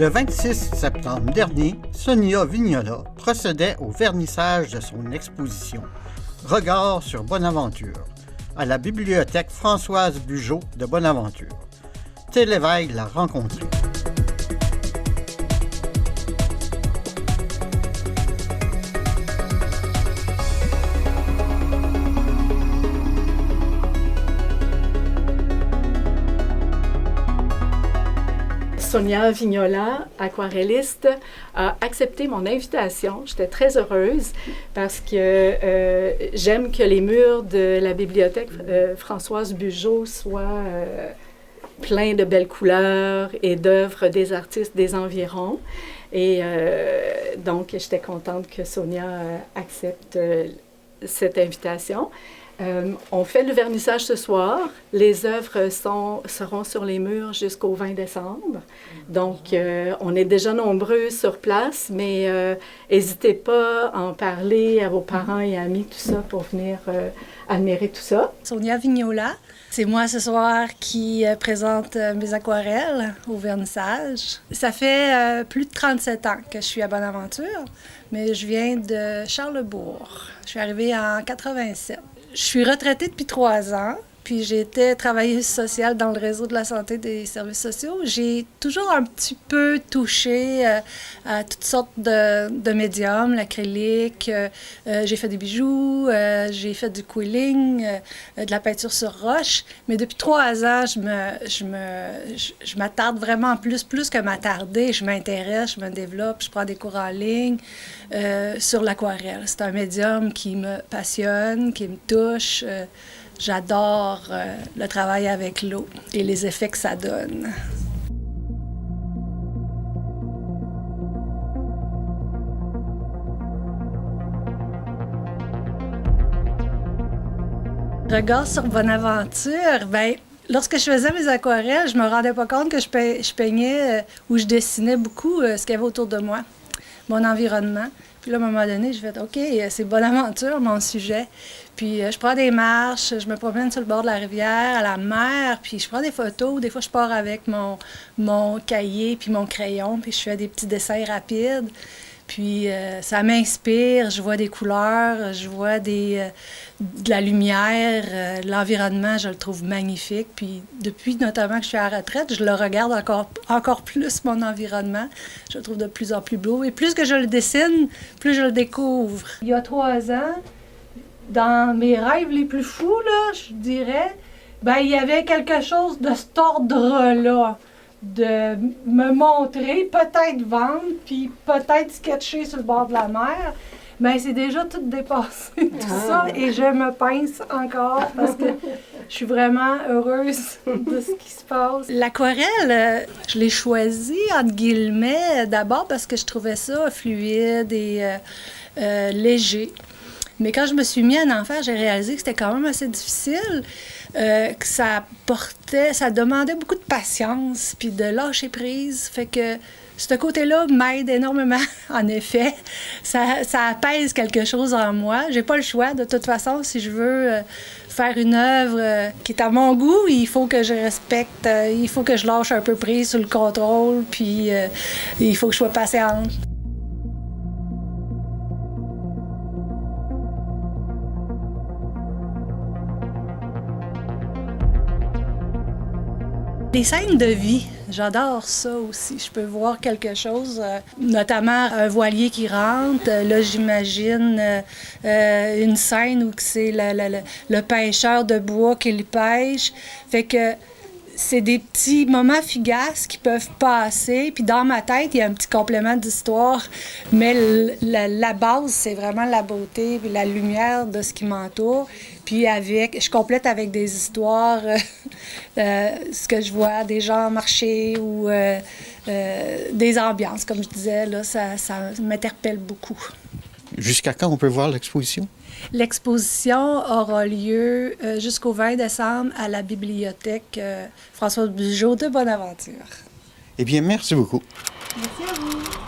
Le 26 septembre dernier, Sonia Vignola procédait au vernissage de son exposition « Regard sur Bonaventure » à la bibliothèque Françoise Bugeaud de Bonaventure. Téléveil l'a rencontrée. Sonia Vignola, aquarelliste, a accepté mon invitation. J'étais très heureuse parce que j'aime que les murs de la bibliothèque Françoise Bugeaud soient pleins de belles couleurs et d'œuvres des artistes des environs. Et donc, j'étais contente que Sonia accepte cette invitation. On fait le vernissage ce soir. Les œuvres seront sur les murs jusqu'au 20 décembre. Donc, on est déjà nombreux sur place, mais n'hésitez pas à en parler à vos parents et amis, tout ça, pour venir admirer tout ça. Sonia Vignola, c'est moi ce soir qui présente mes aquarelles au vernissage. Ça fait plus de 37 ans que je suis à Bonaventure, mais je viens de Charlesbourg. Je suis arrivée en 87. Je suis retraitée depuis 3 ans, puis j'ai été travailleuse sociale dans le réseau de la santé des services sociaux. J'ai toujours un petit peu touché à toutes sortes de médiums, l'acrylique, j'ai fait des bijoux, j'ai fait du quilling, de la peinture sur roche. Mais depuis 3 ans, je m'attarde vraiment plus que m'attarder. Je m'intéresse, je me développe, je prends des cours en ligne sur l'aquarelle. C'est un médium qui me passionne, qui me touche. J'adore le travail avec l'eau et les effets que ça donne. Regard sur Bonaventure, bien, lorsque je faisais mes aquarelles, je me rendais pas compte que je peignais ou je dessinais beaucoup ce qu'il y avait autour de moi, mon environnement. Puis là, à un moment donné, je fais « OK, c'est Bonaventure, mon sujet. » Puis je prends des marches, je me promène sur le bord de la rivière, à la mer, puis je prends des photos. Des fois, je pars avec mon cahier puis mon crayon, puis je fais des petits dessins rapides. Puis ça m'inspire, je vois des couleurs, je vois de la lumière, l'environnement, je le trouve magnifique. Puis depuis notamment que je suis à la retraite, je le regarde encore plus, mon environnement. Je le trouve de plus en plus beau. Et plus que je le dessine, plus je le découvre. Il y a 3 ans, dans mes rêves les plus fous, là, je dirais, ben il y avait quelque chose de cet ordre-là. De me montrer, peut-être vendre, puis peut-être sketcher sur le bord de la mer, mais c'est déjà tout dépassé, tout ça, et je me pince encore parce que je suis vraiment heureuse de ce qui se passe. L'aquarelle, je l'ai choisie, entre guillemets, d'abord parce que je trouvais ça fluide et léger. Mais quand je me suis mis à en faire, j'ai réalisé que c'était quand même assez difficile, que ça demandait beaucoup de patience, puis de lâcher prise. Fait que ce côté-là m'aide énormément, en effet. Ça apaise quelque chose en moi. J'ai pas le choix, de toute façon, si je veux faire une œuvre qui est à mon goût, il faut que je respecte, il faut que je lâche un peu prise sur le contrôle, puis il faut que je sois patiente. Les scènes de vie, j'adore ça aussi. Je peux voir quelque chose, notamment un voilier qui rentre. Là, j'imagine une scène où c'est le pêcheur de bois qui le pêche. Fait que c'est des petits moments fugaces qui peuvent passer. Puis dans ma tête, il y a un petit complément d'histoire. Mais la base, c'est vraiment la beauté et la lumière de ce qui m'entoure. Puis je complète avec des histoires, ce que je vois, des gens marcher ou des ambiances, comme je disais, là, ça m'interpelle beaucoup. Jusqu'à quand on peut voir l'exposition? L'exposition aura lieu jusqu'au 20 décembre à la bibliothèque Françoise Bugeaud de Bonaventure. Eh bien, merci beaucoup. Merci à vous.